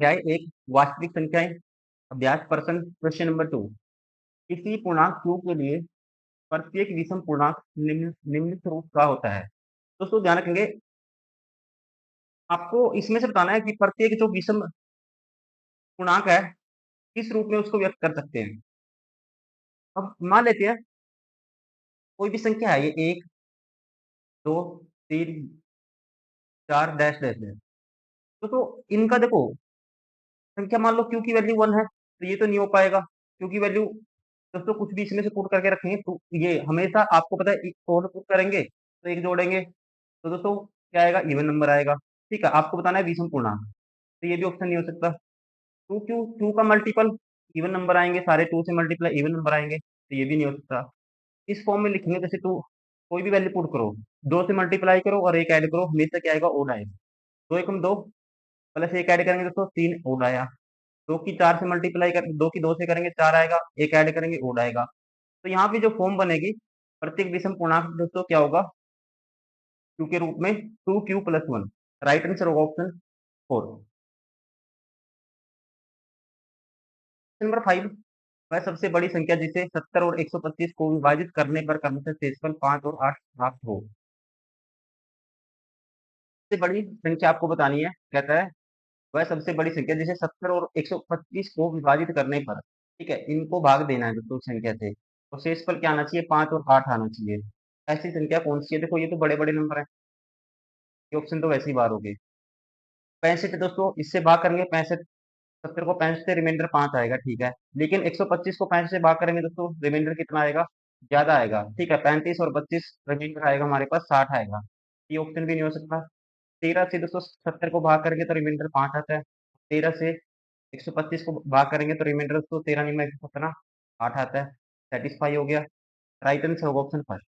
अध्याय 1 वास्तविक संख्याएं अभ्यास प्रश्न क्वेश्चन नंबर 2 किसी पूर्णांक q के लिए प्रत्येक विषम पूर्णांक निम्न स्वरूप का होता है। दोस्तों ध्यान रखेंगे, आपको इसमें से बताना है कि प्रत्येक जो विषम पूर्णांक है किस रूप में उसको व्यक्त कर सकते हैं। अब मान लेते हैं कोई भी संख्या है, ये 1 2 3 4 डैश डैश है। तो इनका देखो, संख्या मान लो q की वैल्यू 1 है तो ये तो नहीं हो पाएगा। q की वैल्यू दोस्तों कुछ भी इसमें से पुट करके रखेंगे तो ये हमेशा आपको पता है फोर पुट करेंगे तो एक जोड़ेंगे तो दोस्तों क्या आएगा, इवन नंबर आएगा। ठीक है, आपको बताना है विषम पूर्णांक, तो ये भी ऑप्शन नहीं हो सकता। टू का मल्टीपल इवन नंबर आएंगे, सारे 2 से मल्टीप्लाई इवन नंबर आएंगे, तो ये भी नहीं हो सकता। इस फॉर्म में लिखेंगे जैसे टू, कोई भी वैल्यू पुट करो, 2 से मल्टीप्लाई करो और एक ऐड करो, हमेशा क्या आएगा, ओड आएगा। 2 एकम 2 प्लस एक ऐड करेंगे दोस्तों 3 ओड आया। 2 की 4 से मल्टीप्लाई कर, 2 की 2 से करेंगे 4 आएगा, एक ऐड करेंगे ओड आएगा। तो यहाँ पे जो फॉर्म बनेगी प्रत्येक विषम पूर्णांक दोस्तों क्या होगा, क्यू के रूप में 2q+1। राइट आंसर होगा ऑप्शन 4। नंबर 5, वह सबसे बड़ी संख्या जिसे 70 और 125 को विभाजित करने पर क्रमशः शेषफल 5 और 8 प्राप्त हो। सबसे बड़ी संख्या आपको बतानी है, कहता है वह सबसे बड़ी संख्या जिसे 70 और 125 को विभाजित करने पर, ठीक है, इनको भाग देना है दोस्तों संख्या से, और शेषफल क्या आना चाहिए, 5 और 8 आना चाहिए। ऐसी संख्या कौन सी है, देखो ये तो बड़े बड़े नंबर है, ये ऑप्शन तो वैसे ही बार हो गए। 65 दोस्तों इससे भाग करेंगे, 65 70 को 65 से रिमाइंडर 5 आएगा, ठीक है। लेकिन 125 को 65 से भाग करेंगे दोस्तों, रिमाइंडर कितना आएगा, ज्यादा आएगा, ठीक है। 35 और 25 रिमाइंडर आएगा हमारे पास 60 आएगा, ये ऑप्शन भी नहीं हो सकता। 13 से दोस्तों 70 को भाग करेंगे तो रिमाइंडर 5 आता है। 13 से 125 को भाग करेंगे तो रिमाइंडर दोस्तों 13 में 117 8 आता है, सेटिस्फाई हो गया। राइट आंसर होगा ऑप्शन फर्स्ट।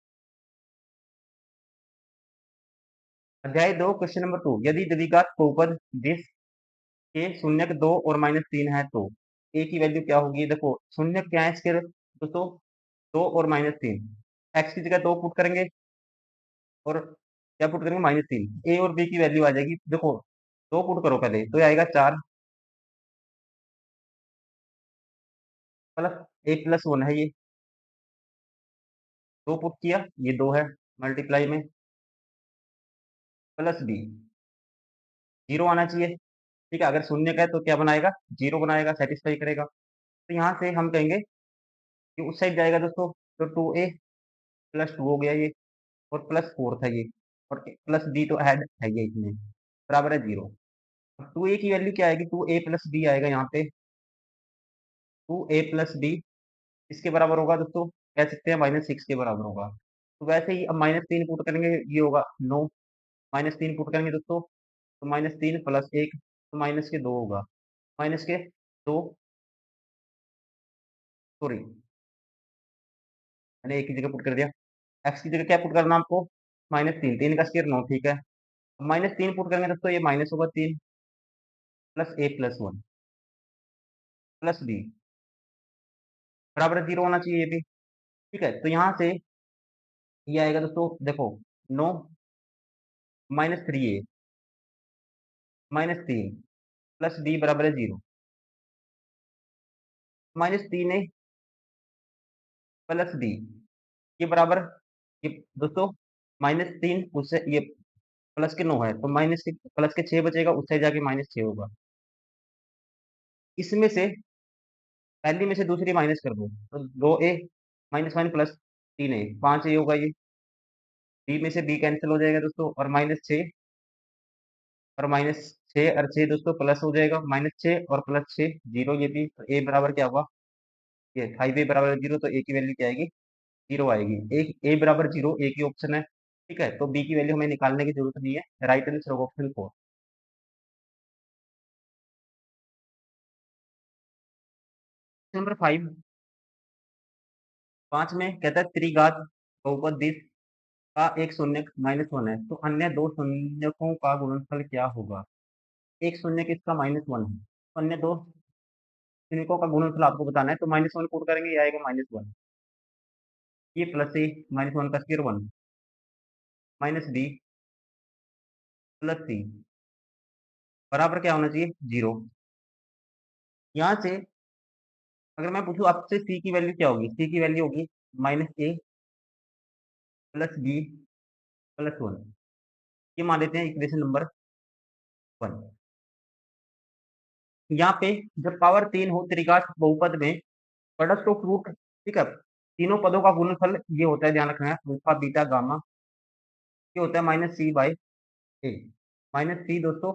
अध्याय 2 क्वेश्चन नंबर 2, यदि द्विघात बहुपद जिस के शून्यक 2 और -3 है तो ए की वैल्यू क्या होगी। देखो शून्यक क्या है इसके दोस्तों, 2 और -3, एक्स की जगह 2 पुट करेंगे और क्या पुट करेंगे, -3। ए और बी की वैल्यू आ जाएगी, देखो 2 पुट करो पहले तो ये आएगा 4 प्लस a+1 है, ये 2 पुट किया, ये 2 है मल्टीप्लाई में, प्लस बी 0 आना चाहिए। ठीक है, अगर शून्य का है तो क्या बनाएगा, 0 बनाएगा, सेटिस्फाई करेगा। तो यहाँ से हम कहेंगे कि उस साइड जाएगा दोस्तों, तो 2a+2 हो गया ये, और +4 था ये, और प्लस बी तो ऐड है ये इसमें, बराबर है 0। 2a की वैल्यू क्या आएगी, 2a+b आएगा यहाँ पे, 2a+b इसके बराबर होगा दोस्तों, कह सकते हैं -6 के बराबर होगा। तो वैसे ही अब -3 पुट करेंगे, ये होगा 9, -3 पुट करेंगे दोस्तों तो -3 + 1 तो माइनस के 2 होगा, माइनस के 2, सॉरी मैंने एक की जगह पुट कर दिया, एक्स की जगह क्या पुट करना आपको, -3, 3 का स्क्वायर 9, ठीक है। -3 पुट करेंगे दोस्तों, ये माइनस होगा 3 प्लस a+1 प्लस बी बराबर 0 होना चाहिए ये भी, ठीक है। तो यहाँ से ये आएगा दोस्तों, देखो 9 -3a -3 प्लस बी बराबर है 0, -3a प्लस बी ये बराबर, ये दोस्तों -3 उससे ये प्लस के 9 है तो प्लस के 6 बचेगा, उससे जाके -6 होगा। इसमें से पहली में से दूसरी माइनस कर दो तो 2a -1 प्लस 3a 5a होगा ये, बी में से बी कैंसिल हो जाएगा दोस्तों, और -6 और -6 और 6 दोस्तों प्लस हो जाएगा, -6 और +6 0, ये भी। तो ए बराबर क्या होगा, ये 5a बराबर 0, तो ए की वैल्यू क्या आएगी, 0 आएगी। एक ए बराबर 0 एक ही ऑप्शन है, ठीक है। तो बी की वैल्यू हमें निकालने की जरूरत नहीं है, राइट आंसर होगा ऑप्शन 4। नंबर 5, 5 में कहता है त्रिघात बहुपद जिस का एक शून्यक -1 है तो अन्य दो शून्यकों का गुणनफल क्या होगा। एक शून्यक इसका -1 है, तो अन्य दो शून्यकों का गुणनफल आपको बताना है, तो -1 पुट करेंगे, ये आएगा -1, ये प्लस ए -1 का स्क्वायर 1 -b प्लस सी बराबर क्या होना चाहिए, 0। यहाँ से अगर मैं पूछूँ आपसे c की वैल्यू क्या होगी? c की वैल्यू होगी -a प्लस b प्लस 1। ये मान लेते हैं इक्वेशन नंबर 1। यहाँ पे जब पावर 3 हो त्रिघात बहुपद में प्रोडक्ट ऑफ रूट, ठीक है, तीनों पदों का गुणनफल ये होता है, ध्यान रखना है, अल्फा बीटा गामा, ये होता है minus c by a. Minus c दोस्तों,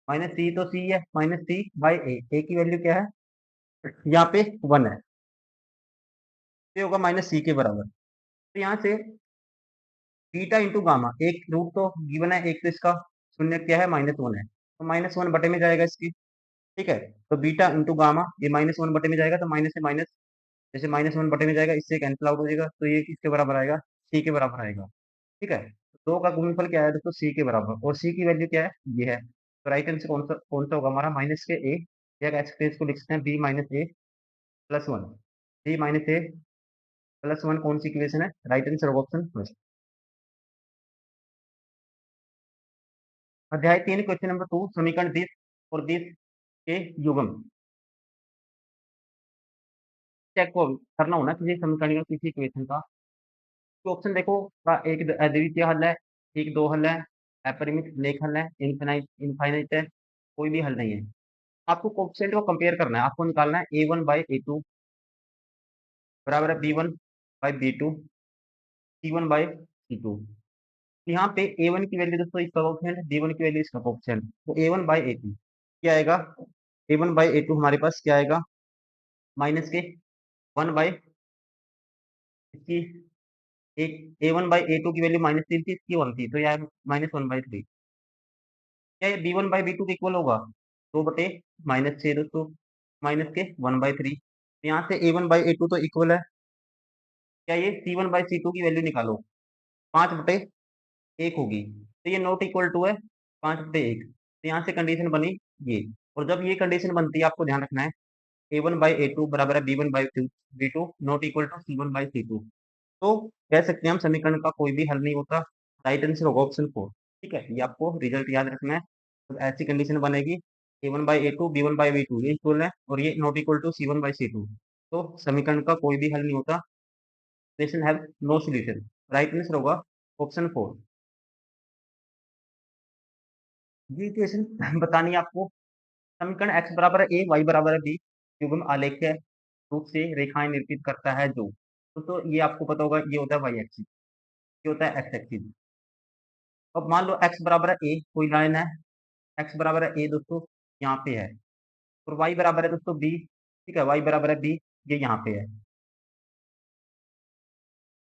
माइनस सी तो सी है, माइनस सी बाई ए की वैल्यू क्या है? यहाँ पे 1 है, ये होगा माइनस सी के बराबर। तो यहाँ से बीटा इंटू गामा, एक रूट तो गिवन है, एक तो इसका शून्य क्या है, -1 है, तो -1 बटे में जाएगा इसकी, ठीक है। तो बीटा इंटू गामा, ये -1 बटे में जाएगा, तो माइनस से माइनस, जैसे -1 बटे में जाएगा, इससे कैंसिल आउट हो जाएगा, तो ये किसके बराबर आएगा? सी के बराबर आएगा, ठीक है। दो का गुणनफल क्या है दोस्तों? सी के बराबर, और सी की वैल्यू क्या है? ये है। तो राइट आंसर कौन सा होगा हमारा? माइनस के ए, या एक्सप्रेस को लिख सकते हैं बी माइनस ए प्लस 1। बी माइनस ए प्लस 1 कौन सी इक्वेशन है? राइट आंसर होगा ऑप्शन फर्स्ट। अध्याय 3 क्वेश्चन नंबर 2, समीकरण 20 और 20 के युग्म चेक को करना होना किसी समीकरण या किसी इक्वेशन का। तो ऑप्शन देखो, का एक अद्वितीय हल है, एक दो हल है, अपरिमित नेक हल है, इनफाइनाइट इनफाइनाइट है, कोई भी हल नहीं है। आपको कोएफिशिएंट को कंपेयर करना है, आपको निकालना है a1 बाई a2 बराबर है b1 by b2, c1 by c2। यहाँ पे a1 की वैल्यू दोस्तों इसका कोएफिशिएंट, b1 की वैल्यू इसका कोएफिशिएंट, तो a1 बाई a2 क्या आएगा? a1 बाई a2 हमारे पास क्या आएगा? माइनस के 1 बाई इसकी, एक a1 बाई a2 की वैल्यू -3 थी, इसकी 1 थी, तो यार -1/3। क्या ये b1 बाई b2 के इक्वल होगा? 2 बटे -6 दोस्तों, माइनस के 1/3। यहाँ से a1 बाई a2 तो इक्वल है, क्या ये c1 बाई c2 की वैल्यू निकालो, 5/1 होगी, तो ये नॉट इक्वल टू है 5/1। तो यहाँ से कंडीशन बनी ये, और जब ये कंडीशन बनती है आपको ध्यान रखना है, a1 बाई a2 बराबर है b1 by b2 not equal to c1 by c2। तो कह सकते हैं हम समीकरण का कोई भी हल नहीं होता, राइट आंसर होगा ऑप्शन 4, ठीक है। ये आपको रिजल्ट याद रखना है। तो ऐसी कंडीशन बनेगी, a1 by a2 b1 by b2 ये इक्वल है, और ये not equal to c1 by c2, तो समीकरण का कोई भी हल नहीं होता, equation have no solution. Right answer होगा ऑप्शन 4। ये इक्वेशन बतानी है आपको, समीकरण x बराबर है a, y बराबर है b, युग्म आलेख्य रूप से रेखाएं निर्मित करता है जो, तो ये आपको पता होगा, ये होता है y एक्सिस, ये होता है x एक्सिस। अब मान लो x बराबर है a, कोई लाइन है, x बराबर है a दोस्तों, यहाँ पे है, और y बराबर है दोस्तों b, ठीक है, y बराबर है b, ये यहाँ पे है।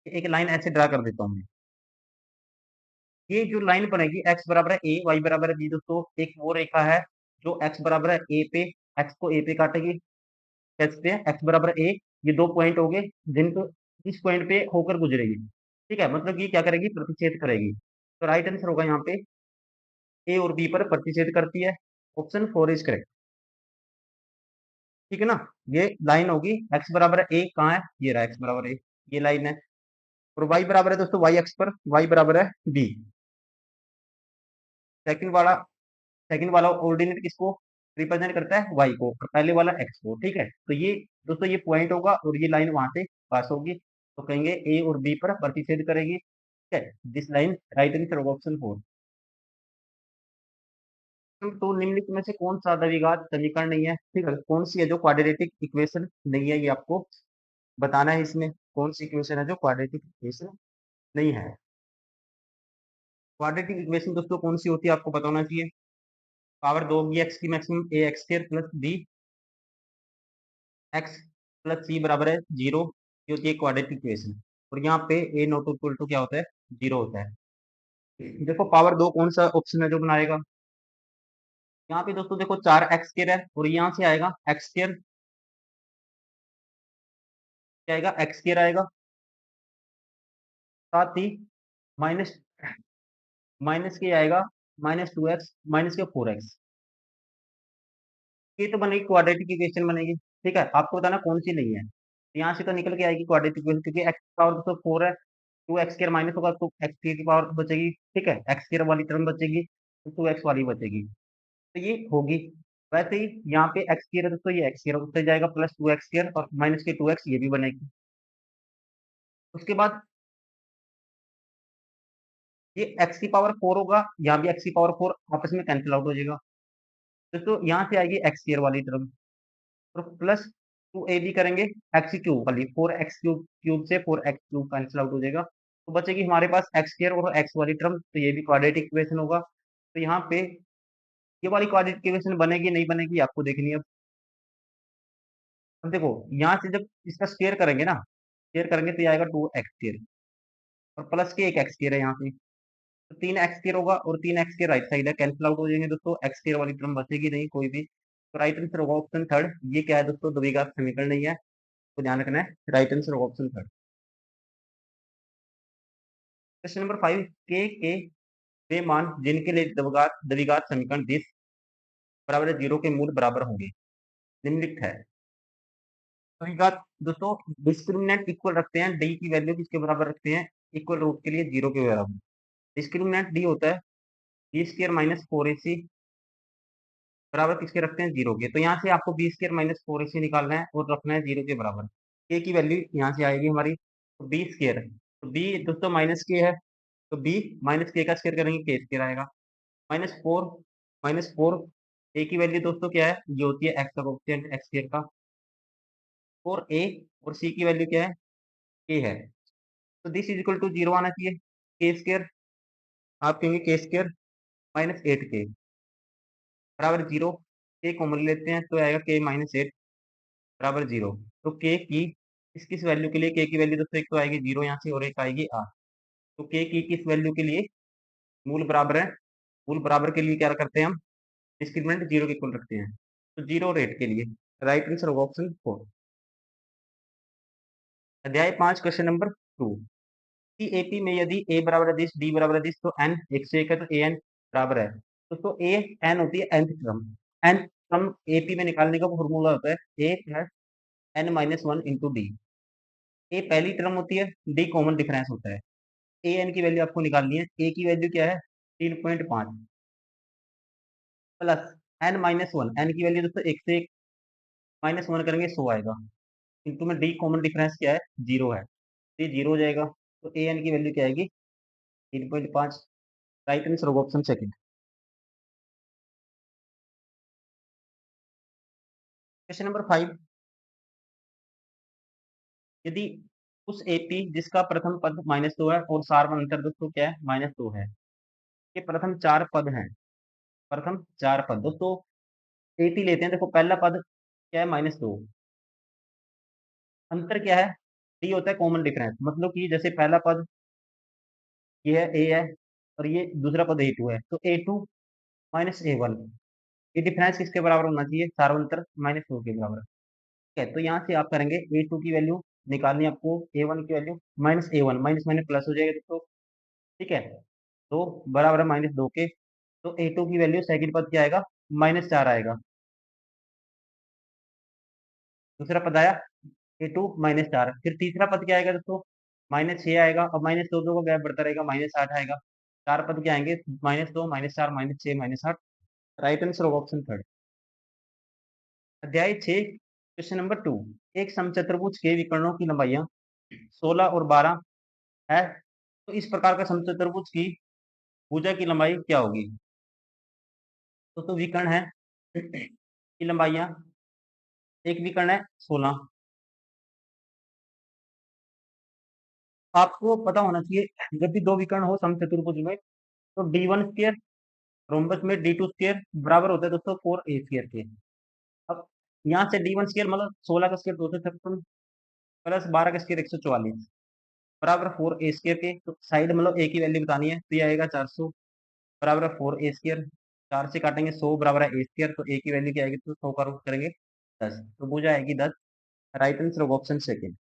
एक लाइन ऐसे ड्रा कर देता हूँ मैं, ये जो लाइन बनेगी x बराबर है a, y बराबर है b दोस्तों, एक वो रेखा है जो x बराबर है a पे, x को a पे काटेगी, कैसे हैं? x बराबर a, ये दो पॉइंट हो गए जिनको इस पॉइंट पे होकर गुजरेगी, ठीक है, मतलब ये क्या करेगी? प्रतिच्छेद करेगी। तो राइट आंसर होगा यहाँ पे ए और बी पर प्रतिच्छेद करती है, ऑप्शन 4 इज करेक्ट, ठीक है ना। ये लाइन होगी x बराबर है a, कहाँ है? ये रहा x बराबर a, ये लाइन है, और y बराबर है दोस्तों y एक्स पर, y बराबर है b। सेकंड वाला सेकंड वाला ऑर्डिनेट किसको रिप्रेजेंट करता है? y को, और पहले वाला x को, ठीक है। तो ये दोस्तों ये पॉइंट होगा, और ये लाइन वहां से पास होगी, तो कहेंगे a और b पर प्रतिच्छेद करेगी, ठीक है। दिस लाइन राइट आंसर होगा ऑप्शन 4। तो निम्नलिखित में से कौन सा द्विघात समीकरण नहीं है? ठीक है, कौन सी है जो क्वाड्रेटिक इक्वेशन नहीं है, ये आपको बताना है। इसमें कौन सी इक्वेशन है जो क्वाड्रेटिक इक्वेशन नहीं है? क्वाड्रेटिक इक्वेशन दोस्तों कौन सी होती है आपको पता होना चाहिए। पावर दो होगी एक्स की maximum, a x square plus b x plus c बराबर है 0, ये होती है क्वाड्रेटिक इक्वेशन। और यहाँ पे ए नॉट इक्वल टू क्या होता है? 0 होता है। देखो पावर दो कौन सा ऑप्शन है जो बनाएगा? यहाँ पे दोस्तों देखो 4 एक्स स्क्वायर है, और यहाँ से आएगा एक्स स्क्वायर, क्या आएगा? एक्स स्क्वायर आएगा, साथ ही माइनस माइनस के आएगा -2x माइनस के 4x, ये तो बनेगी क्वाड्रेटिक इक्वेशन बनेगी, ठीक है। आपको बताना कौन सी नहीं है, तो यहाँ से तो निकल के आएगी क्वाड्रेटिक इक्वेशन, क्योंकि एक्स पावर तो 4 है, 2x² माइनस होगा तो एक्स की पावर बचेगी, ठीक है, एक्स स्क्वायर वाली टर्म बचेगी, तो 2x वाली बचेगी, तो ये होगी। वैसे ही यहाँ पे एक्स स्क्वायर है दोस्तों, ये एक्स स्क्वायर उससे जाएगा प्लस 2x स्क्वायर और माइनस के 2x ये भी बनेगी। उसके बाद ये एक्स की पावर 4 होगा, यहाँ भी एक्स की पावर 4 आपस में कैंसिल आउट हो जाएगा। दोस्तों यहाँ से आएगी एक्स स्क्वायर वाली टर्म और प्लस 2ab करेंगे एक्स क्यूब वाली, 4x क्यूब क्यूब से 4x क्यूब कैंसिल आउट हो जाएगा, तो बचेगी हमारे पास एक्स स्क्वायर और एक्स वाली टर्म, तो ये भी क्वाड्रेटिक इक्वेशन होगा। तो यहाँ पे ये वाली क्वाड्रेटिक इक्वेशन बनेगी नहीं बनेगी आपको देखनी है। अब देखो यहाँ से जब इसका स्क्वायर करेंगे ना, स्क्वायर करेंगे तो ये आएगा 2x स्क्वायर और प्लस के एक एक्स स्क्वायर है यहाँ पे, तो 3x स्क्वायर होगा और 3x के राइट साइड है, कैंसिल आउट हो जाएंगे दोस्तों, एक्स स्क्वायर वाली टर्म बचेगी नहीं कोई भी। तो राइट आंसर होगा ऑप्शन थर्ड। ये क्या है दोस्तों, द्विघात समीकरण नहीं है, तो ध्यान रखना है, राइट आंसर होगा ऑप्शन थर्ड। क्वेश्चन नंबर 5, के वे मान जिनके लिए द्विघात द्विघात समीकरण दिस बराबर 0 के मूल बराबर होंगे निम्नलिखित है। द्विघात दोस्तों डिस्क्रिमिनेंट इक्वल रखते हैं, डी की वैल्यू किसके बराबर रखते हैं, इक्वल रूट के लिए 0 के बराबर। डिस्क्रिमिनेंट डी होता है बी स्क्र माइनस 4ac बराबर किसके रखते हैं, 0 के। तो यहाँ से आपको बी स्क्र माइनस 4ac निकालना है और रखना है 0 के बराबर। के की वैल्यू यहाँ से आएगी हमारी, तो बी स्क्र, तो बी दोस्तों माइनस के है, तो बी माइनस के का स्क्वायर करेंगे के स्क्वायर आएगा, माइनस फोर ए की वैल्यू दोस्तों क्या है, ये होती है एक्स का कोएफिशिएंट एक्स स्क्वायर का, 4a और सी की वैल्यू क्या है, के है, तो दिस इज इक्वल टू 0 आना चाहिए। के स्क्वायर आप कहेंगे के स्क्वायर माइनस 8k बराबर 0, के कॉमन लेते हैं तो आएगा के माइनस 8 बराबर 0। तो के की किस किस वैल्यू के लिए, के की वैल्यू दोस्तों एक तो आएगी 0 यहाँ से और एक आएगी r, तो के की किस वैल्यू के लिए मूल बराबर है, मूल बराबर के लिए क्या करते हैं हम, डिस्क्रिमिनेंट 0 के इक्वल रखते हैं, तो 0 रेट के लिए राइट आंसर होगा ऑप्शन 4। अध्याय 5 क्वेश्चन नंबर 2, कि एपी में यदि ए बराबर है दिस, डी बराबर है दिस, तो एन 1 से 1 है, तो ए एन बराबर है, तो ए एन होती है nth term, nth term AP में निकालने का फॉर्मूला होता है a plus n minus 1 into d. A पहली टर्म होती है, डी कॉमन डिफरेंस होता है, ए एन की वैल्यू आपको निकालनी है, ए की वैल्यू क्या है 3.5 प्लस एन माइनस 1, एन की वैल्यू दोस्तों 1 से 1 माइनस 1 करेंगे 100 आएगा, इंटू में डी कॉमन डिफरेंस क्या है 0 है, तो ये 0 हो जाएगा, तो ए एन की वैल्यू क्या आएगी 3.5, राइट आंसर होगा ऑप्शन सेकंड। क्वेश्चन नंबर 5, यदि उस एपी जिसका प्रथम पद -2 है और सार्वभौमिक दोस्तों क्या है -2 है, ये प्रथम 4 पद हैं, प्रथम 4 पद दोस्तों एपी लेते हैं, देखो पहला पद क्या है -2, अंतर क्या है, डी होता है कॉमन डिफरेंस, मतलब कि जैसे पहला पद ये है ए है और ये दूसरा पद ए2 है, तो ए2 माइनस ए1, ये डिफरेंस किसके बराबर होना चाहिए, सार्वंतर -2 के बराबर। ठीक है, तो यहाँ से आप करेंगे ए2 की वैल्यू निकालनी है आपको, ए1 की value minus A1, minus minus plus हो जाएगा दोस्तों। ठीक है, तो बराबर है -2 के, तो ए2 की वैल्यू सेकंड पद क्या आएगा -4 आएगा, दूसरा पद आया ए2 -4, फिर तीसरा पद क्या आएगा दोस्तों -6 आएगा, अब -2 का गैप बढ़ता रहेगा, -8 आएगा, चार पद क्या आएंगे -2 -4 -6 -8, राइट आंसर होगा ऑप्शन थर्ड। अध्याय 6 क्वेश्चन नंबर 2, एक समचतुर्भुज के विकर्णों की लंबाइयां 16 और 12 है, तो इस प्रकार का समचतुर्भुज की भुजा की लंबाई क्या होगी। तो विकर्ण है की लंबाइयां, एक विकर्ण है 16, आपको पता होना चाहिए जब भी दो विकर्ण हो समचतुर्भुज में, तो डी1 स्क्वायर रोम्बस में डी2 स्क्वायर बराबर होता है दोस्तों 4a स्क्वायर के। अब यहाँ से डी1 स्क्वायर मतलब 16 का स्क्वायर 256 प्लस 12 का स्क्वायर 144 बराबर 4a स्क्वायर के, तो साइड मतलब a की वैल्यू बतानी है, तो ये आएगा 400 बराबर 4a स्क्वायर, 4 से काटेंगे 100 बराबर है a स्क्वायर, तो a की वैल्यू क्या आएगी, तो 100 का रूट करेंगे 10, तो भुजा आएगी 10, राइट आंसर होगा ऑप्शन सेकंड।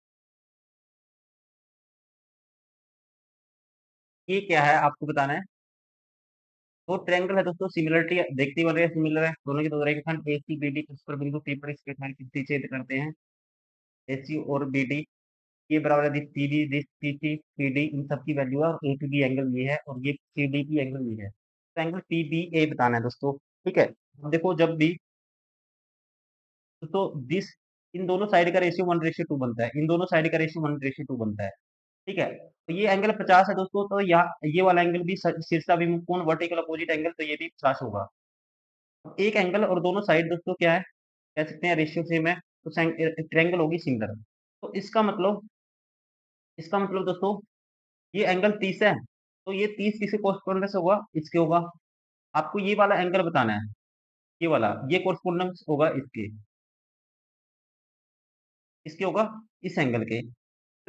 ये क्या है आपको बताना है, तो ट्रायंगल है दोस्तों, सिमिलरिटी देखते ही बन रही है, सिमिलर है, दोनों की दो रेखाखंड ए सी बी डी उस पर बिंदु पी पर इस रेखाखंड किससे छेद करते हैं, ए सी और बी डी, ये बराबर है this c d, this c c c d, इन सब की वैल्यू है, और ए टू बी एंगल ये है और ये सी डी की एंगल ये है, तो एंगल पी बी ए बताना है दोस्तों। ठीक है, अब देखो जब भी तो दिस इन दोनों साइड का रेशियो 1:2 बनता है, इन दोनों साइड का रेशियो 1:2 बनता है। ठीक है, तो ये एंगल 50 है दोस्तों, तो यहाँ ये वाला एंगल भी शीर्षाभिमुख कोण वर्टिकल अपोजिट एंगल, तो ये भी 50 होगा। एक एंगल और दोनों साइड दोस्तों क्या है, कह सकते हैं रेशियो सेम है, तो ट्रायंगल होगी सिमिलर। तो इसका मतलब दोस्तों ये एंगल 30 है, तो ये 30 किसके कोरस्पोंडेंस होगा, इसके होगा। आपको ये वाला एंगल बताना है, ये वाला, ये कोरस्पोंडेंस होगा इसके, इसके होगा इस एंगल के।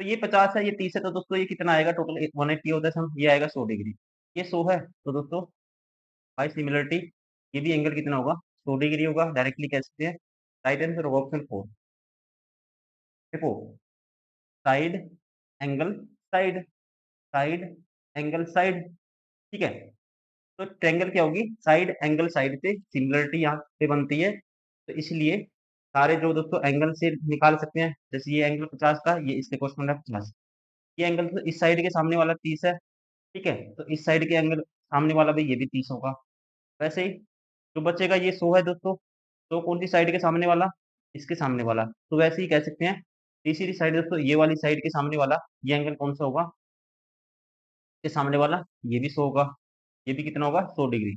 तो ये 50 है, ये 30 है, तो दोस्तों ये कितना आएगा टोटल, 180 होता है सम, ये आएगा 100 डिग्री। ये 100 है, तो दोस्तों बाय सिमिलरिटी ये भी एंगल कितना होगा, 100 डिग्री होगा। डायरेक्टली कह सकते हैं राइट आंसर होगा ऑप्शन 4। देखो, side angle side, side angle side, ठीक है। तो ट्रायंगल क्या होगी, साइड एंगल साइड से सिमिलरिटी यहाँ पे बनती है, तो इसलिए सारे जो दोस्तों एंगल से निकाल सकते हैं, जैसे ये एंगल 50 था, ये इसके कोसपोंड है 50। ये एंगल तो इस साइड के सामने वाला 30 है, ठीक है, तो इस साइड के एंगल सामने वाला भी ये भी 30 होगा। वैसे ही जो बचेगा ये 100 है दोस्तों, तो कौन सी साइड के सामने वाला, इसके सामने वाला, तो वैसे ही कह सकते हैं तीसरी साइड दोस्तों, ये वाली साइड के सामने वाला, ये एंगल कौन सा होगा, के सामने वाला, ये भी 100 होगा, ये भी कितना होगा, 100 डिग्री।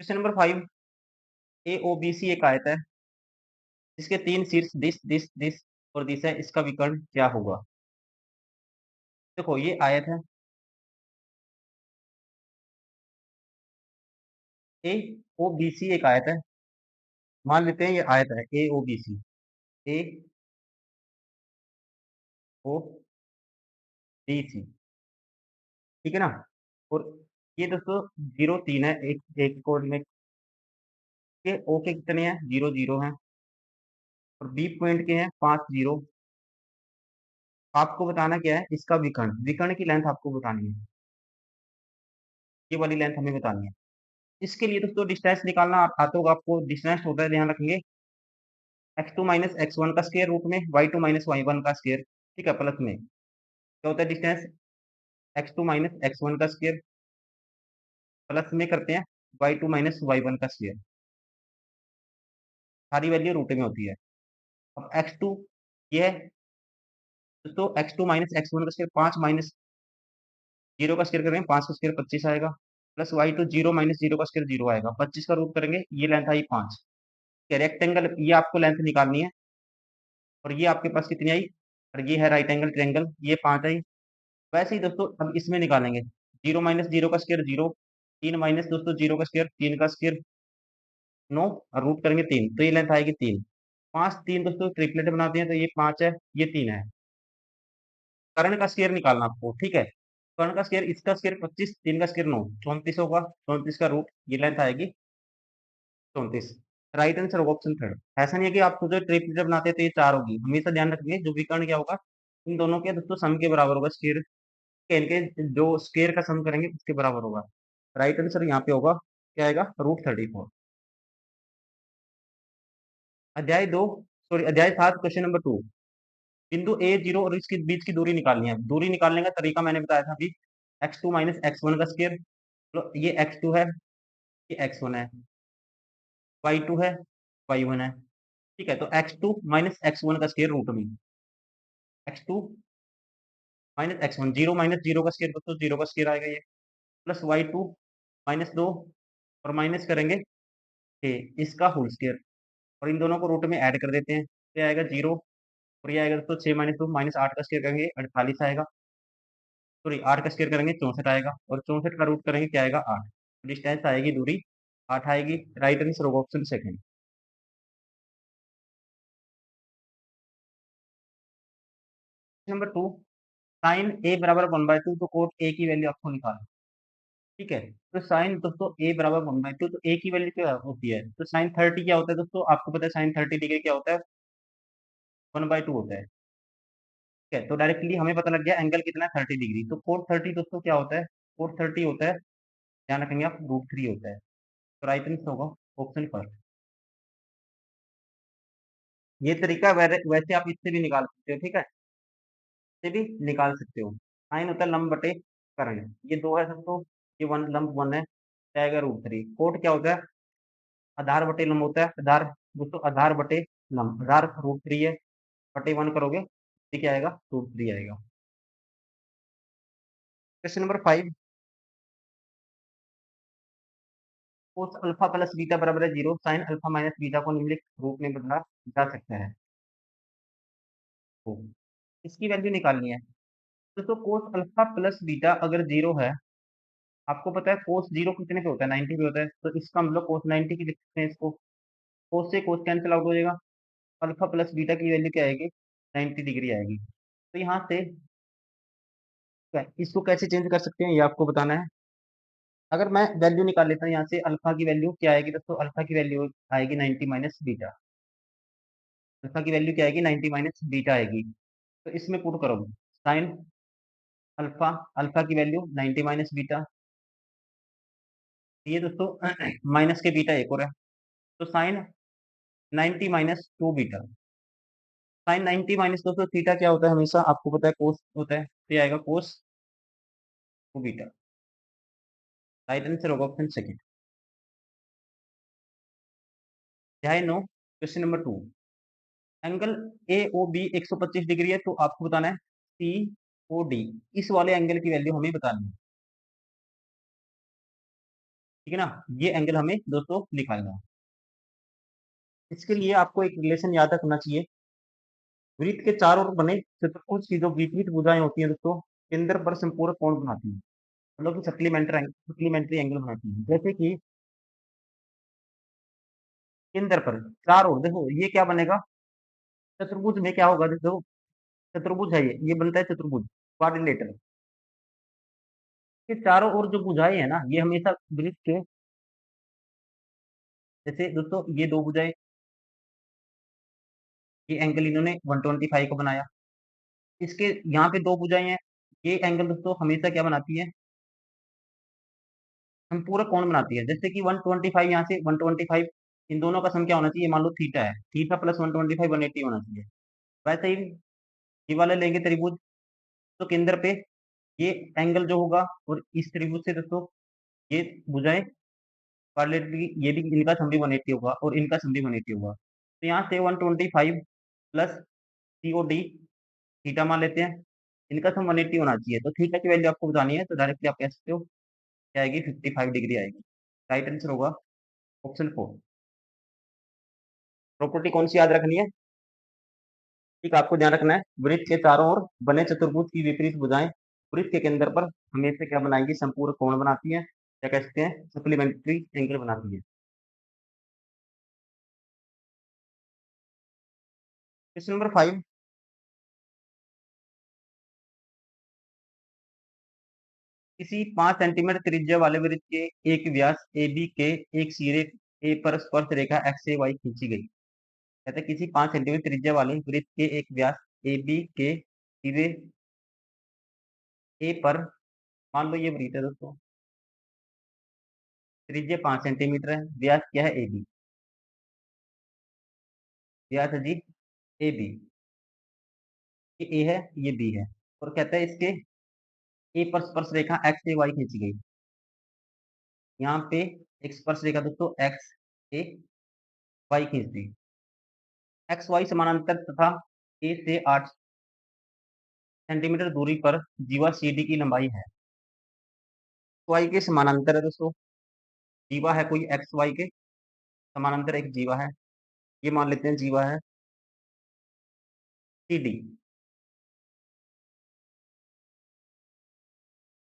क्वेश्चन नंबर 5, ए ओ बी सी एक आयत है जिसके 3 शीर्ष दिस दिस दिस और दिस है, इसका विकर्ण क्या होगा। देखो ये आयत है, ए ओ बी सी एक आयत है, मान लेते हैं ये आयत है ए ओ बी सी, ए ओ बी सी, ठीक है ना। और ये दोस्तों 0 3 है, एक एक कोड में के ओ के कितने हैं, 0 0 हैं, और बी पॉइंट के हैं 5 0। आपको बताना क्या है, इसका विकर्ण, विकर्ण की लेंथ आपको बतानी है, ये वाली लेंथ हमें बतानी है। इसके लिए दोस्तों डिस्टेंस निकालना आता होगा आपको, डिस्टेंस होता है, ध्यान रखेंगे x2 माइनस x1 का स्क्वायर रूट में y2 माइनस y1 का स्क्वायर, ठीक है, प्लस में क्या होता है डिस्टेंस, x2 माइनस x1 का स्क्वायर, प्लस में करते हैं y2 माइनस y1 का स्क्वायर, सारी वैल्यू रूट में होती है। अब x2 ये है दोस्तों, x2 माइनस x1 का स्क्वायर, 5 माइनस 0 का स्क्वायर करेंगे, 5 का स्क्वायर 25 आएगा, प्लस y2 0 माइनस 0 का स्क्वायर 0 आएगा, 25 का रूट करेंगे, ये लेंथ आई 5। रेक्टेंगल ये आपको लेंथ निकालनी है, और ये आपके पास कितनी आई, और ये है राइट एंगल ट्रायंगल, ये 5 आई। वैसे ही दोस्तों अब इसमें निकालेंगे, 0 माइनस 0 का स्क्वायर 0, 3 माइनस दोस्तों 0 का स्क्वायर, 3 का स्क्वायर 9, और रूट करेंगे 3, तो ये लेंथ आएगी 3। 5 3 दोस्तों ट्रिपलेट बनाते हैं, तो ये 5 है, ये 3 है। कर्ण का स्क्वायर निकालना आपको, ठीक है। कर्ण का स्क्वायर, इसका स्क्वायर 25, 3 का स्क्वायर 9, 34 होगा, 34 का रूट, ये लेंथ आएगी 34। राइट आंसर होगा ऑप्शन थर्ड। ऐसा नहीं है कि आपको जो ट्रिपलेट बनाते हैं तो ये 4 होगी, हमेशा ध्यान रखेंगे जो विकर्ण क्या होगा, इन दोनों के दोस्तों सम के बराबर होगा, स्क्वायर के इनके जो स्क्वायर का सम करेंगे उसके बराबर होगा। राइट आंसर यहाँ पे होगा, क्या आएगा, √34। अध्याय 2, सॉरी अध्याय 7 क्वेश्चन नंबर 2, बिंदु ए 0 और इसके बीच की दूरी निकालनी है। दूरी निकालने का तरीका मैंने बताया था अभी, x2 माइनस x1 का स्क्वायर, तो ये x2 है, ये x1 है, y2 है, y1 है, ठीक है, तो x2 माइनस x1 का स्क्वायर रूट में x2 माइनस x1, 0 माइनस 0 का स्क्वायर दोस्तों 0 का स्क्वायर आएगा ये, प्लस y2 -2, और माइनस करेंगे ए इसका होल स्क्वायर, और इन दोनों को रूट में ऐड कर देते हैं, तो ये आएगा 0, और ये आएगा दोस्तों 6 -2 -8 का स्क्वायर करेंगे 48 आएगा, सॉरी 8 का स्क्वायर करेंगे 64 आएगा, और 64 का रूट करेंगे क्या आएगा 8। डिस्टेंस आएगी दूरी 8 आएगी। राइट आंसर होगा ऑप्शन सेकंड। नंबर 2, साइन ए बराबर 1/2, तो कोट ए की वैल्यू आपको निकालना, ठीक है। तो साइन दोस्तों ए बराबर 1/2, तो ए की वैल्यू क्या होती है, तो साइन 30 क्या होता है दोस्तों, आपको पता है साइन 30 डिग्री क्या होता है, 1/2 होता है, ठीक है। तो डायरेक्टली हमें पता लग गया एंगल कितना है, 30 डिग्री। तो कोट 30 दोस्तों क्या होता है, कोट 30 होता है, ध्यान रखेंगे आप, √3 होता है। तो राइट आंसर होगा ऑप्शन फर्स्ट। ये तरीका वैसे आप इससे भी निकाल सकते हो, ठीक है, इससे भी निकाल सकते हो। साइन होता है लंब बटे कर्ण, ये दो है दोस्तों, ये 1 लंब 1 है, क्या आएगा √3। कोट क्या होता है? आधार बटे लंब होता है। आधार दोस्तों आधार बटे लंब, आधार √3 है, बटे 1 करोगे ये क्या आएगा? √3 आएगा। Question number 5, cos alpha plus beta बराबर है 0, साइन अल्फा माइनस बीटा को निम्नलिखित रूप में बदला जा सकता है। तो इसकी वैल्यू निकालनी है। दोस्तों कोस अल्फा प्लस बीटा अगर 0 है, आपको पता है कोस 0 कितने पे होता है? 90 पे होता है। तो इसका मतलब कोस 90 की लिख सकते हैं इसको। कोस से कोस कैंसिल आउट हो जाएगा। अल्फा प्लस बीटा की वैल्यू क्या आएगी? 90 डिग्री आएगी। तो यहाँ से इसको कैसे चेंज कर सकते हैं ये आपको बताना है। अगर मैं वैल्यू निकाल लेता हूँ यहाँ से, अल्फा की वैल्यू क्या आएगी दोस्तों? अल्फा की वैल्यू आएगी 90 माइनस बीटा। अल्फा की वैल्यू क्या आएगी? 90 माइनस बीटा आएगी। तो इसमें पुट करोगे साइन अल्फा, अल्फा की वैल्यू 90 माइनस बीटा, ये दोस्तों माइनस के बीटा एक और है, तो sine 90 minus 2 beta. Sine 90 minus दोस्तों थीटा क्या होता है? हमेशा आपको पता है कोस होता है, तो ये आएगा कोस 2 बीटा। राइट आंसर होगा ऑप्शन सेकंड। ध्यान now question number 2, angle A O B 125 degree है, तो आपको बताना है सी ओ डी, इस वाले एंगल की वैल्यू हमें बतानी है। ठीक है ना, ये एंगल हमें दोस्तों निकालना है। इसके लिए आपको एक रिलेशन याद रखना चाहिए। वृत्त के चारों ओर बने चतुर्भुज की जो विपरीत भुजाएं होती हैं दोस्तों, केंद्र पर संपूर्ण कोण बनाती हैं, मतलब कि सप्लीमेंट्री एंगल बनाती हैं। जैसे कि केंद्र पर चारों ओर देखो, ये क्या बनेगा? चतुर्भुज में क्या होगा? देखो चतुर्भुज है, ये बनता है चतुर्भुज, क्वाड्रिलेटरल के चारों ओर जो भुजाएं है ना, ये हमेशा वृत्त के, जैसे दोस्तों ये दो भुजाएं, ये एंगल इन्होंने 125 को बनाया। इसके यहाँ पे दो भुजाएं हैं, ये एंगल दोस्तों हमेशा क्या बनाती है? हम पूरा कोण बनाती है। जैसे कि 125 यहाँ से 125, इन दोनों का सम क्या होना चाहिए? मान लो थीटा है, थीटा प्लस 125 180 होना चाहिए। वैसे ही ये वाला लेंगे त्रिभुज, तो केंद्र पे ये एंगल जो होगा, और इस त्रिभुज से दोस्तों ये भुजाएं क्वाड्रिलेटरल, ये भी इनका सम भी 180 होगा और इनका सम भी 180 होगा। तो यहाँ से 125 प्लस सीओडी थीटा मान लेते हैं, इनका सम 180 होना चाहिए। तो थीटा की वैल्यू आपको बतानी है, तो डायरेक्टली आप कह सकते हो क्या आएगी? 55 डिग्री आएगी। राइट आंसर होगा ऑप्शन 4। प्रॉपर्टी कौन सी याद रखनी है? ठीक, आपको ध्यान रखना है, वृत्त के चारों ओर बने चतुर्भुज की विपरीत भुजाएं वृत्त के केंद्र पर हमेशा क्या बनाएंगी? संपूर्ण कोण बनाती है, क्या कहते हैं? सप्लीमेंट्री एंगल बनाती है। क्वेश्चन नंबर 5, किसी 5 सेंटीमीटर त्रिज्या वाले वृत्त के एक व्यास ए बी के एक सिरे ए पर स्पर्श रेखा एक्स ए वाई खींची गई। कहते हैं किसी 5 सेंटीमीटर त्रिज्या वाले वृत्त के एक व्यास ए बी के सिरे ए पर, मान लो ये वृत्त है दोस्तों, त्रिज्या 5 सेंटीमीटर है, व्यास क्या है? ए बी, व्यास है जी ए बी, ये ए है ये बी है, और कहता है इसके ए पर स्पर्श रेखा एक्स ए वाई खींची गई। यहाँ पे एक स्पर्श रेखा दोस्तों एक्स ए वाई खींच दी। एक्स वाई समानांतर तथा ए से 8 सेंटीमीटर दूरी पर जीवा सी डी की लंबाई है। वाई के समानांतर है दोस्तों, जीवा है कोई एक्स वाई के समानांतर एक जीवा है, ये मान लेते हैं जीवा है सी डी।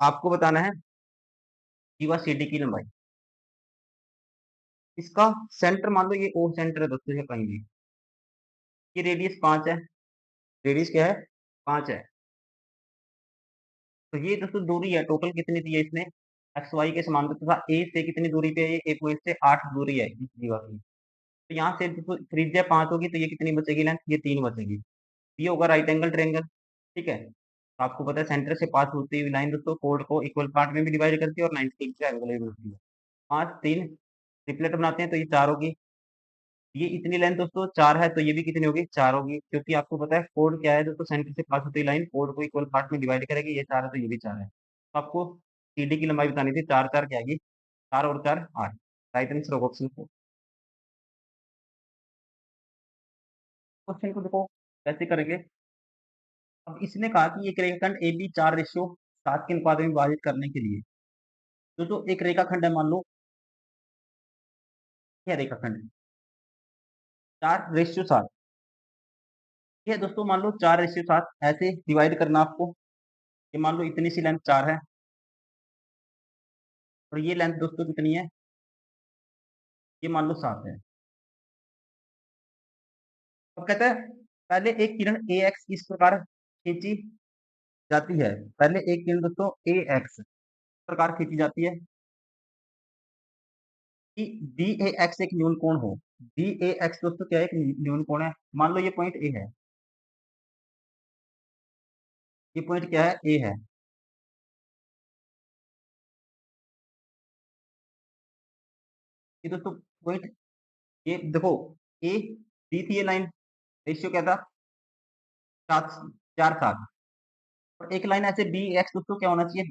आपको बताना है जीवा सी डी की लंबाई। इसका सेंटर मान लो ये ओ सेंटर है दोस्तों, ये कहीं भी, ये रेडियस 5 है, रेडियस क्या है? 5 है। तो ये दोस्तों दूरी है, टोटल कितनी दी है इसने? एक्स वाई के समांतर तथा ए से कितनी दूरी पे है? ये ए पॉइंट से 8 दूरी है इस जीवा की। तो यहाँ से दोस्तों त्रिज्या 5 होगी, तो ये कितनी बचेगी लेंथ? ये 3 बचेगी। ये होगा राइट एंगल ट्रायंगल। ठीक है, तो आपको पता है सेंटर से पास होती हुई लाइन दोस्तों कोड को इक्वल पार्ट में भी डिवाइड करती है और 90 डिग्री का एंगल भी बनाती है। 5 3 ट्रिपलेट बनाते हैं, तो ये 4 होगी। ये इतनी लाइन दोस्तों 4 है, तो ये भी कितनी होगी? 4 होगी, क्योंकि आपको पता है कोड क्या है दोस्तों? सेंटर से पास होती लाइन कोड को इक्वल पार्ट में डिवाइड करेगी, ये 4 है तो ये भी 4 है। तो आपको सीडी की लंबाई बतानी थी, 4 4 क्या आएगी, 4 और 4 8। राइट आंसर होगा ऑप्शन 4। क्वेश्चन को देखो कैसे करेंगे। अब इसने कहा कि एक रेखाखंड AB 4:7 के अनुपात में विभाजित करने के लिए तो जो एक रेखाखंड है, मान लो यह रेखाखंड है 4:7। ठीक है दोस्तों, मान लो 4:7 ऐसे डिवाइड करना आपको। ये मान लो इतनी सी लेंथ 4 है और ये लेंथ दोस्तों कितनी है, ये मान लो 7 है। अब कहता है पहले एक किरण AX इस प्रकार खींची जाती है। पहले एक किरण दोस्तों AX प्रकार खींची जाती है कि DAX एक न्यून कोण हो। DAX दोस्तों क्या है, एक न्यून कोण है। मान लो ये पॉइंट A है, ये पॉइंट क्या है, A है। ये दोस्तों पॉइंट, ये देखो A B थी ये लाइन, रेशियो क्या था, 7 4 7। और एक लाइन ऐसे BX दोस्तों क्या होना चाहिए,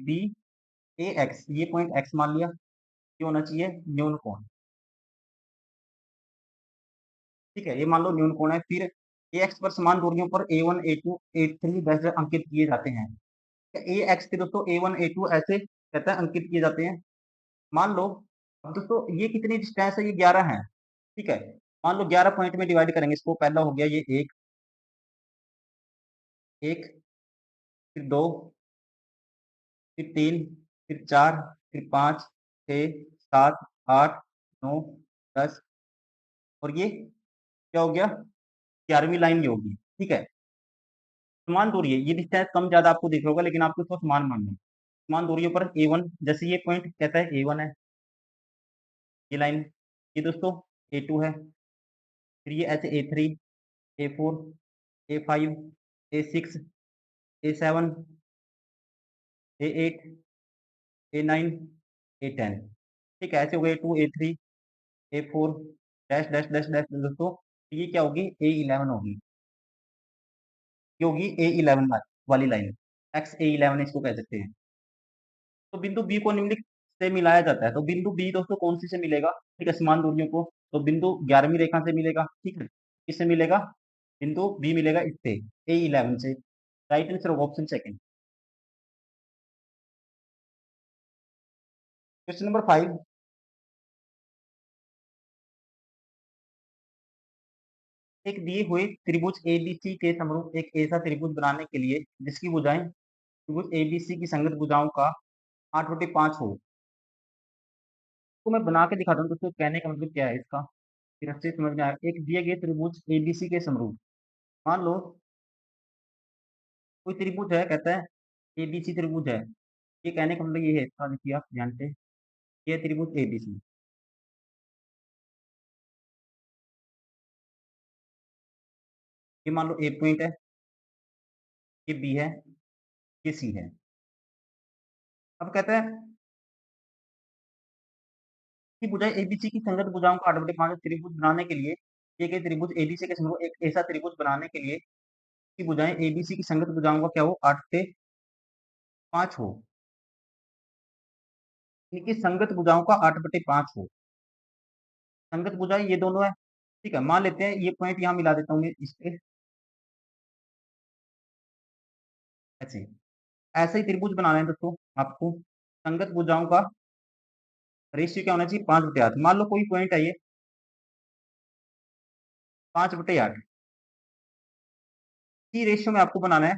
BAX, ये पॉइंट X मान लिया, ये होना चाहिए न्यून कोण। ठीक है, ये मान लो न्यून कोण है। फिर AX पर समान दूरियों पर A1 A2 A3 वैसे अंकित किए जाते हैं। AX के दोस्तों A1 A2 ऐसे कहता है अंकित किए जाते हैं। मान लो अब दोस्तों ये कितनी डिस्टेंस है, ये 11 है। ठीक है, मान लो 11 पॉइंट में डिवाइड करेंगे इसको। पहला हो गया ये एक, एक, फिर दो, फिर तीन, फिर चार, फिर 5 6 7 8 9 10, और ये क्या हो गया, 11वीं लाइन ये होगी। ठीक है, समान दूरी है, ये डिस्टेंस कम ज्यादा आपको दिख रहा होगा, लेकिन आपको इसको समान मानना है। समान दूरियों पर A1, जैसे ये पॉइंट कहता है A1 है, ये लाइन, ये दोस्तों A2 है। फिर ये ऐसे A3 A4 A5 A6 A7 A8 A9 A10। ठीक है, ऐसे हो गए A2 A3 A4 dash dash dash dash दोस्तों। ये क्या होगी, A11 होगी, ये होगी A11 वाली लाइन, XA11 इसको कह सकते हैं। तो बिंदु बी को निम्नलिखित से मिलाया जाता है। तो बिंदु बी दोस्तों कौन सी से मिलेगा, ठीक है, समान दूरियों को। तो बिंदु 11वीं रेखा से मिलेगा। ठीक है, किससे मिलेगा, बिंदु बी मिलेगा इससे, A11 से। राइट आंसर होगा ऑप्शन सेकंड। क्वेश्चन नंबर 5, एक दिए हुए त्रिभुज ABC के समरूप एक ऐसा त्रिभुज बनाने के लिए जिसकी भुजाएं त्रिभुज ABC की संगत भुजाओं का 8/5 हो। तो मैं बना के दिखाता हूँ दोस्तों, कहने का मतलब क्या है इसका, फिर अच्छे से समझ में आएगा। एक दिए गए त्रिभुज ABC के समरूप, मान लो कोई त्रिभुज है, कहता है ABC त्रिभुज है। ये कहने का मतलब ये है इसका, देखिए आप ध्यान से, ये त्रिभुज ABC। ये मान लो A पॉइंट है, ये B है, ये C है। अब कहता है कि भुजाएं ABC की संगत भुजाओं को 8/5 त्रिभुज बनाने के लिए, ये गए त्रिभुज ABC के समरूप एक ऐसा त्रिभुज बनाने के लिए की भुजाएं ABC की संगत भुजाओं का क्या हो, 8/5 हो। इनकी संगत भुजाओं का 8/5 हो। संगत भुजाएं ये दोनों है। ठीक है, मान लेते हैं ये पॉइंट यहाँ मिला देता हूँ मैं इस पे, ऐसे ऐसे ही त्रिभुज बनाना है दोस्तों आपको। संगत भुजाओं का रेशियो क्या होना चाहिए, 5/8। मान लो कोई पॉइंट है ये 5/8, इसी रेशियो में आपको बनाना है।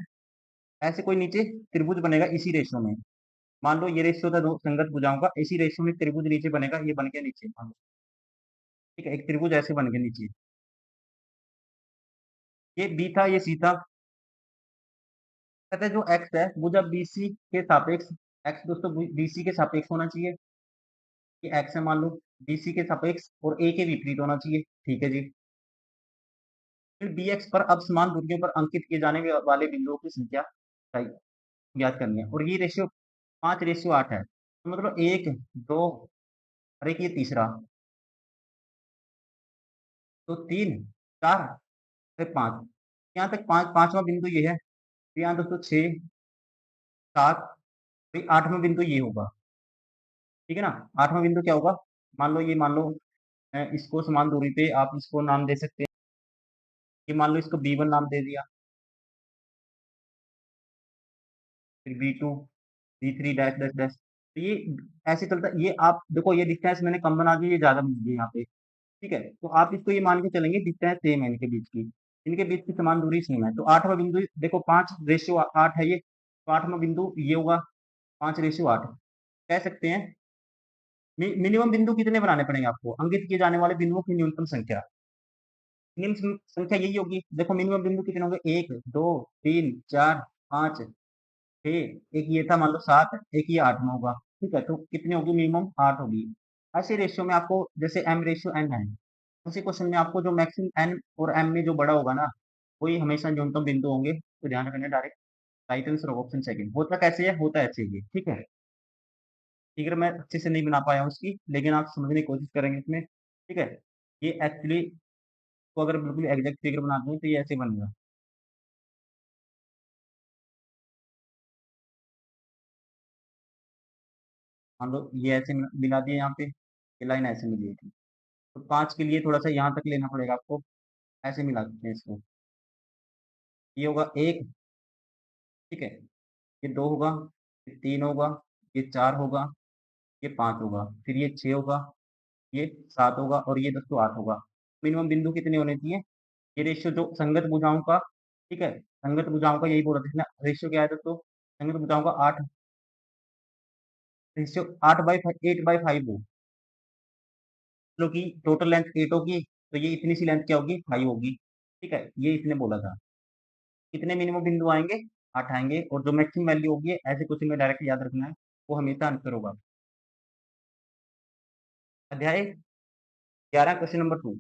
ऐसे कोई नीचे त्रिभुज बनेगा इसी रेशियो में। मान लो ये रेशियो था दो संगत भुजाओं का, इसी रेशियो में त्रिभुज नीचे बनेगा, ये बन गया नीचे, मान लो। ठीक है, एक त्रिभुज ऐसे बन गया नीचे, ये बी था, ये सी था। कहते हैं जो एक्स है वो जब बीसी के सापेक्ष, एक्स दोस्तों बीसी के सापेक्ष होना चाहिए। ये एक्स है मान लो, बीसी के सापेक्ष और ए के विपरीत होना चाहिए। ठीक है जी। फिर बी एक्स पर अब समान दूरियों पर अंकित किए जाने वाले बिंदुओं की संख्या ज्ञात करनी है। और ये रेशियो 5:8 है, तो मतलब 1 2 और एक ये तीसरा, तो 3 4 फिर 5, यहाँ तक 5 पांचवा बिंदु ये है। तो यहाँ दोस्तों 6 7 तो 8वां बिंदु ये होगा, ठीक है ना? 8वां बिंदु क्या होगा? मान लो इसको समान दूरी पे आप इसको नाम दे सकते हैं, कि मान लो इसको B1 नाम दे दिया, फिर B2, B3 dash dash dash. तो ये ऐसे चलता है, ये आप देखो ये डिस्टेंस मैंने कम बना दी, ये ज़्यादा बन गई यहाँ पे, ठीक है? तो आप इसको ये मान के चलेंगे डिस्टेंस सेम है इनके बीच की, इनके बीच की समान दूरी सेम है। तो 8वां बिंदु देखो 5:8 है ये, तो 8वां बिंदु ये होगा 5:8। कह सकते हैं मिनिमम बिंदु कितने बनाने पड़ेंगे आपको? अंकित किए जाने वाले बिंदुओं की न्यूनतम संख्या। मिनिमम संख्या यही होगी। देखो मिनिमम बिंदु कितने होंगे? 1, 2, 3, 4, 5, 6, एक ये था मान लो 7, एक ये 8 में होगा, ठीक है? तो कितनी होगी मिनिमम? 8 होगी। ऐसे रेशियो में आपको जैसे m/n है, उसी क्वेश्चन में आपको जो मैक्सिमम n और m में जो बड़ा होगा ना, वही हमेशा न्यूनतम बिंदु होंगे। तो ध्यान रखना डायरेक्ट राइट आंसर होगा ऑप्शन सेकंड। होता कैसे है? होता ऐसे ही है, ठीक है? फिगर मैं अच्छे से नहीं बना पाया हूँ उसकी, लेकिन आप समझने की कोशिश करेंगे इसमें, ठीक है? ये एक्चुअली को अगर बिल्कुल एग्जैक्ट फिगर बनाते हैं तो ये ऐसे बनेगा। मान लो ये ऐसे मिला दिए यहाँ पे, ये लाइन ऐसे मिली है, तो 5 के लिए थोड़ा सा यहाँ तक लेना पड़ेगा आपको, ऐसे मिला सकते हैं इसको। ये होगा 1, ठीक है? ये 2 होगा, ये 3 होगा, ये 4 होगा, ये 5 होगा, फिर ये 6 होगा, ये 7 होगा और ये दोस्तों 8 होगा। मिनिमम बिंदु कितने होने चाहिए? ये रेशियो जो संगत भुजाओं का, ठीक है? संगत भुजाओं का यही बोला था ना, रेशियो क्या है दोस्तों? संगत भुजाओं का 8, रेशियो 8/8/5 हो, मतलब कि टोटल लेंथ 8 होगी, तो ये इतनी सी लेंथ क्या होगी? 5 होगी, ठीक है? ये इसने बोला था। कितने मिनिमम बिंदु आएंगे? 8 आएंगे, और जो मैक्सिमम वैल्यू होगी ऐसे क्वेश्चन में डायरेक्ट याद रखना है, वो हमेशा आंसर होगा। अध्याय 11 क्वेश्चन नंबर 2।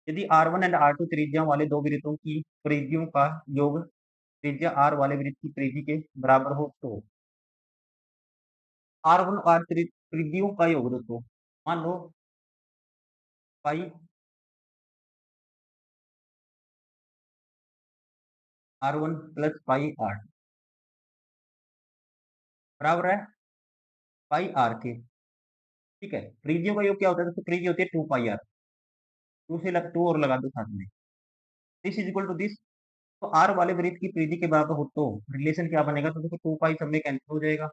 यदि R1 एंड R2 त्रिज्याओं वाले दो वृत्तों की परिधियों का योग त्रिज्या R वाले वृत्त की परिधि के बराबर हो तो R1 R3 परिधियों का योग दोस्तों, मान लो पाई R1 प्लस पाई R बराबर है पाई R के, ठीक है? परिधियों का योग क्या होता है दोस्तों? परिधि होती है 2 पाई R, 2 से 2 और लगा दो साथ में, this is equal to this. तो आर वाले वृत्त की परिधि के बराबर हो तो रिलेशन क्या बनेगा? तो देखो 2 पाई सब में कैंसिल हो जाएगा,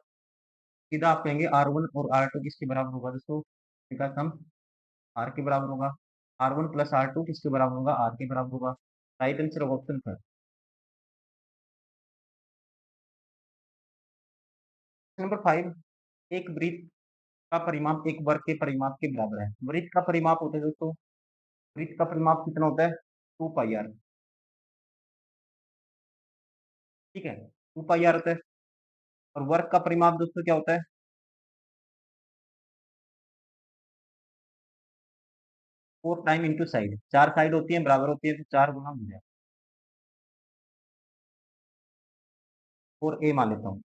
सीधा आप कहेंगे R1 और R2 किसके बराबर होगा दोस्तों? इनका सम R के बराबर होगा। R1 प्लस R2 किसके बराबर होगा? R के बराबर होगा। राइट आंसर होगा ऑप्शन पर। नंबर 5, एक वृत्त का परिमाप एक वर्ग के परिमाप के बराबर है। वृत्त का परिमाप होता है दोस्तों, वृत्त का परिमाप कितना होता है? 2 पाई R, ठीक है? 2 पाई R होता है। और वर्ग का परिमाप दोस्तों क्या होता है? 4 टाइम इंटू साइड, 4 साइड होती है बराबर होती है, तो 4 गुना हो जाए, और ए मान लेता हूँ।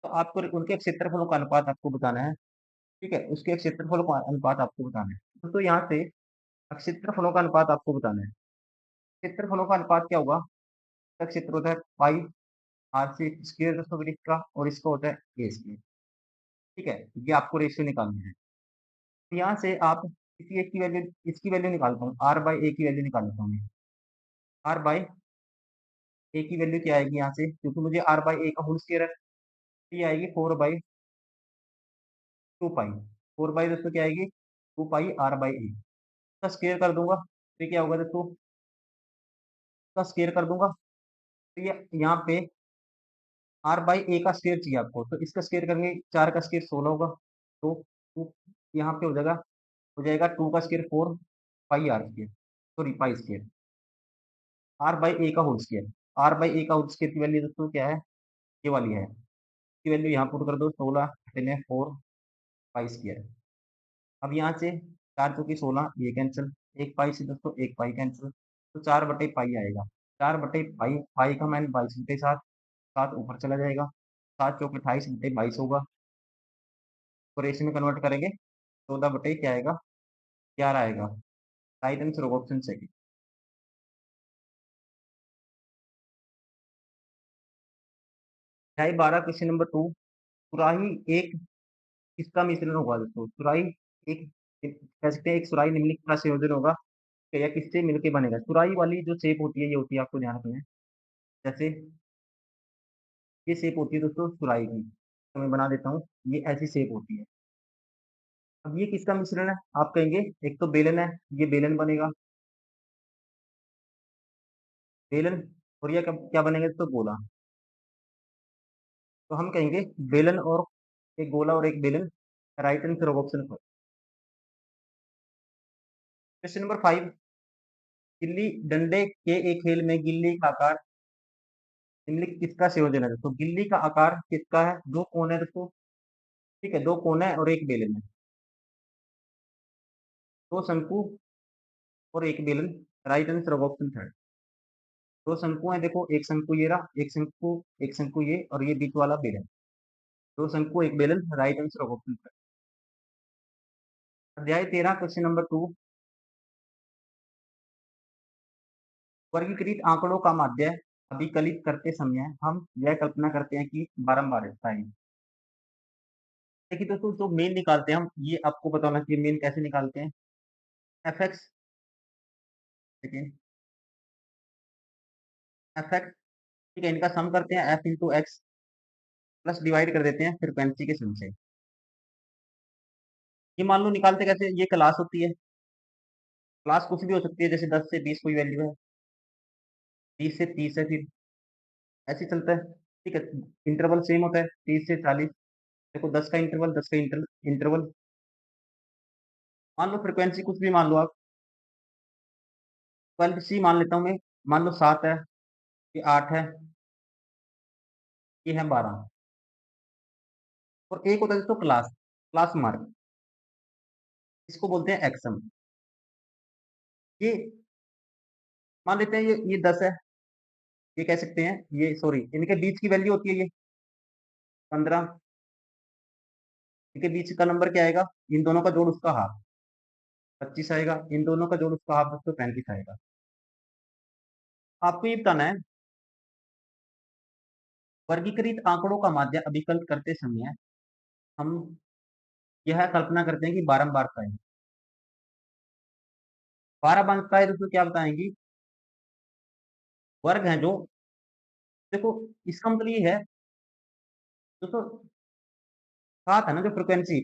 तो आपको उनके क्षेत्रफलों का अनुपात आपको बताना है, ठीक है? उसके क्षेत्रफलों का अनुपात आपको बताना है। तो यहाँ से क्षेत्रफलों का अनुपात आपको बताना है। क्षेत्रफलों का अनुपात क्या होगा? इसका क्षेत्र होता है पाई आर से स्क्वायर दोस्तों वृत्त का, और इसका होता है ए स्क्वायर, ठीक है? ये आपको रेशियो निकालना है। तो यहाँ से आप किसी एक की वैल्यू, इसकी वैल्यू निकालता हूँ, आर बाई ए की वैल्यू निकाल लेता हूँ मैं। आर बाई ए की वैल्यू क्या आएगी यहाँ से? क्योंकि मुझे आर बाई ए का होल स्क्वायर है, तो ये आएगी 4/2 पाई। 4 बाई दोस्तों क्या आएगी? 2 पाई R बाई ए। इसका स्क्वायर कर दूंगा, तो ये क्या होगा दोस्तों? इसका स्क्वायर कर दूंगा, तो ये यहाँ पे आर बाई ए का स्क्वायर चाहिए आपको, तो इसका स्क्वायर करेंगे, 4 का स्क्वायर 16 होगा, तो टू यहाँ पे हो जाएगा 2 का square 4 pi R square, sorry pi square, r by a का whole square. R by a का होल स्क्वायर की वैल्यू दोस्तों क्या है? ये वाली है, इसकी वैल्यू यहाँ पुट कर दो, 16 घटे 4 पाई स्क्वायर। अब यहाँ से 4 चौकी 16, ये कैंसिल, एक पाई से दोस्तों एक पाई कैंसिल, तो 4/पाई आएगा। 4/पाई, पाई का मान 22/7, 7 ऊपर चला जाएगा, 7 चौके 28/22 होगा। तो रेशियो में कन्वर्ट करेंगे, 14 बटे क्या आएगा? 11 आएगा। राइट आंसर होगा ऑप्शन सेकंड। अध्याय 12 क्वेश्चन नंबर 2। सुराही एक किसका मिश्रण होगा दोस्तों? सुराही एक कह सकते हैं एक सुराही निम्नलिखित का संयोजन होगा या किससे मिलके बनेगा? सुराही वाली जो शेप होती है ये होती है, आपको ध्यान रखना है। जैसे ये शेप होती है दोस्तों सुराही की, तो मैं बना देता हूँ, ये ऐसी शेप होती है। अब ये किसका मिश्रण है? आप कहेंगे एक तो बेलन है, ये बेलन बनेगा, बेलन, और ये क्या बनेगा तो गोला। तो हम कहेंगे बेलन और एक गोला और एक बेलन, right answer of option 4। Question number 5। गिल्ली डंडे के एक खेल में गिल्ली का आकार निम्नलिखित किसका संयोजन है? तो गिल्ली का आकार किसका है? दो कोण है दोस्तों, ठीक है, दो कोण है और एक बेलन है, दो शंकु और एक बेलन, राइट आंसर ऑफ ऑप्शन 3। दो शंकु है, देखो एक शंकु ये रहा, एक शंकु ये, और ये बीच वाला बेलन, दो शंकु एक बेलन, राइट आंसर ऑफ ऑप्शन 3। अध्याय 13 क्वेश्चन नंबर 2। वर्गीकृत आंकड़ों का माध्य अभिकलित करते समय हम यह कल्पना करते हैं कि बारंबार रहता है। देखिए दोस्तों, जो मेन निकालते हैं हम, ये आपको पता होना चाहिए मेन कैसे निकालते हैं। एफ एक्स, देखिए एफ एक्स, ठीक है, इनका सम करते हैं F into x, plus divide कर देते हैं फ्रिक्वेंसी के सम से। ये मान लो निकालते कैसे, ये क्लास होती है, क्लास कुछ भी हो सकती है, जैसे 10 से 20 कोई वैल्यू है, 20 से 30 है, फिर ऐसे ही चलता है, ठीक है। इंटरवल सेम होता है 30 से 40, देखो 10 का इंटरवल, 10 का इंटरवल। मान लो फ्रिक्वेंसी कुछ भी मान लो आप, 12 सी मान लेता हूँ मैं, मान लो 7 है, ये 8 है, ये है 12। और एक होता है दोस्तों क्लास, क्लास मार्क, इसको बोलते हैं एक्सम। ये मान लेते हैं ये 10 है, ये कह सकते हैं ये, सॉरी, इनके बीच की वैल्यू होती है ये 15, इनके बीच का नंबर क्या आएगा, इन दोनों का जोड़ उसका हाफ 25 आएगा, इन दोनों का जोड़ उसका हाफ दोस्तों 35 आएगा। आपको ये बताना है वर्गीकृत आंकड़ों का माध्य अभिकल्प करते समय हम यह कल्पना करते हैं कि बारंबार का है, 12 अंक का है दोस्तों, क्या बताएंगी, वर्ग है जो, देखो इसका मतलब ये है दोस्तों, 7 है ना जो फ्रिक्वेंसी,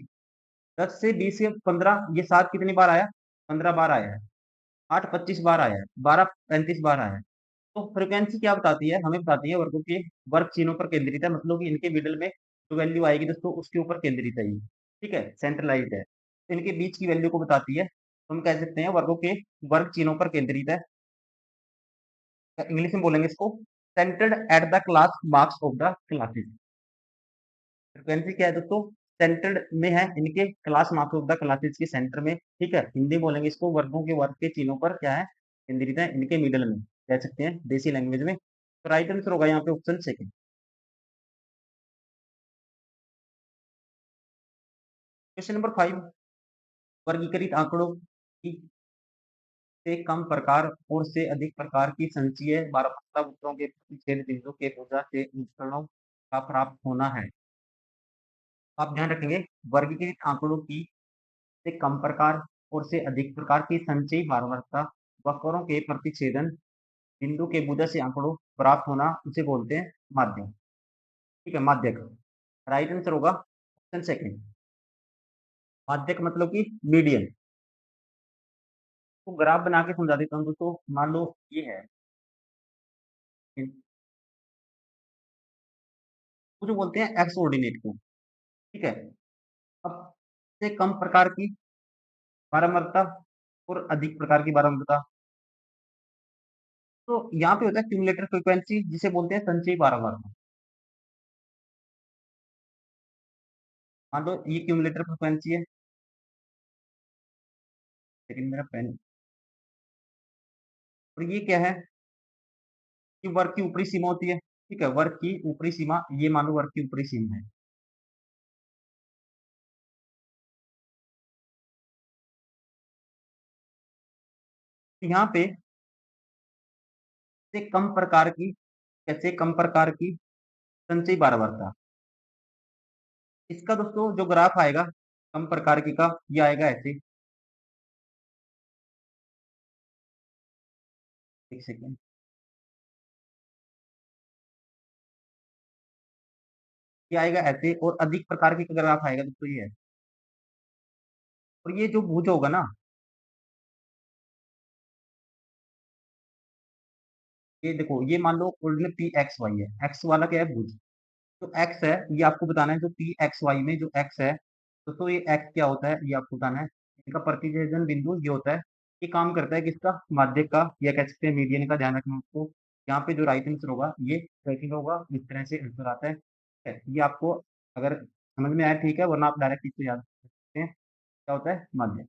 10 से 20 से 15, ये 7 कितनी बार आया, 15 बार आया है, 8 25 बार आया है, 12 35 बार आया है। तो फ्रिक्वेंसी क्या बताती है, हमें बताती है वर्गों के वर्ग चिन्हों पर केंद्रित है, मतलब कि इनके मिडल में जो वैल्यू आएगी दोस्तों उसके ऊपर केंद्रित है ये, ठीक है, सेंट्रलाइज्ड है, तो इनके बीच की वैल्यू को बताती है, तो हम कह सकते हैं वर्गों के वर्ग चिन्हों पर केंद्रित है। इंग्लिश में बोलेंगे इसको centred at the class marks of the classes. Frequency क्या है दोस्तों, सेंटर्ड में है इनके class marks of the classes के सेंटर में, ठीक है, हिंदी बोलेंगे इसको वर्गों के वर्ग के चिन्हों पर क्या है, केंद्रित है, इनके मिडल में, कह सकते हैं देसी लैंग्वेज में। तो राइट आंसर होगा यहाँ पे ऑप्शन सेकंड। Question number 5। वर्गीकृत आंकड़ों की से कम प्रकार और से अधिक प्रकार की संचयी बारहमासा उत्तरों के प्रतिच्छेद बिंदु के भुजा से उपकरणों का प्राप्त होना है। आप ध्यान रखेंगे वर्गीकृत आंकड़ों की से कम प्रकार और से अधिक प्रकार की संचयी बारहमासा वक्रों के प्रतिच्छेदन बिंदु के भुजा से आंकड़ों प्राप्त होना, उसे बोलते हैं माध्यक, ठीक है, माध्यक। राइट आंसर होगा ऑप्शन सेकंड। माध्यक मतलब कि मीडियन। तो ग्राफ बना के समझा देता हूँ दोस्तों, मान लो ये है, वो जो बोलते हैं एक्स ऑर्डिनेट को, ठीक है। अब से कम प्रकार की बारहमारता और अधिक प्रकार की बारहमारता, तो यहाँ पे होता है क्यूमुलेटर फ्रीक्वेंसी, जिसे बोलते हैं संचयी बारहमारता। मान लो ये क्यूमुलेटर फ्रीक्वेंसी है, लेकिन मेरा पेन, और ये क्या है, कि वर्ग की ऊपरी सीमा होती है, ठीक है, वर्ग की ऊपरी सीमा, ये मान लो वर्ग की ऊपरी सीमा है। यहाँ पे से कम प्रकार की, कैसे कम प्रकार की संचयी बारबारता। इसका दोस्तों जो ग्राफ आएगा सम प्रकार की का ये आएगा ऐसे। एक सेकंड। ये आएगा ऐसे और अधिक प्रकार की का ग्राफ आएगा दोस्तों ये है। और ये जो भुज होगा ना, ये देखो ये मान लो कोऑर्डिनेट पी एक्स वाई है, एक्स वाला क्या है भुज। जो एक्स है ये आपको बताना है, जो पी एक्स वाई में जो एक्स है दोस्तों, ये एक्स क्या होता है ये आपको बताना है। इनका प्रतिच्छेदन बिंदु ये होता है, ये काम करता है किसका, माध्य का, या कह सकते हैं मीडियन का। ध्यान रखना आपको, यहाँ पे जो राइट आंसर होगा ये राइटिंग होगा, इस तरह से आंसर आता है। ठीक है? ये आपको अगर समझ में आया ठीक है, वरना आप डायरेक्ट इसको याद कर सकते हैं। क्या होता है माध्य।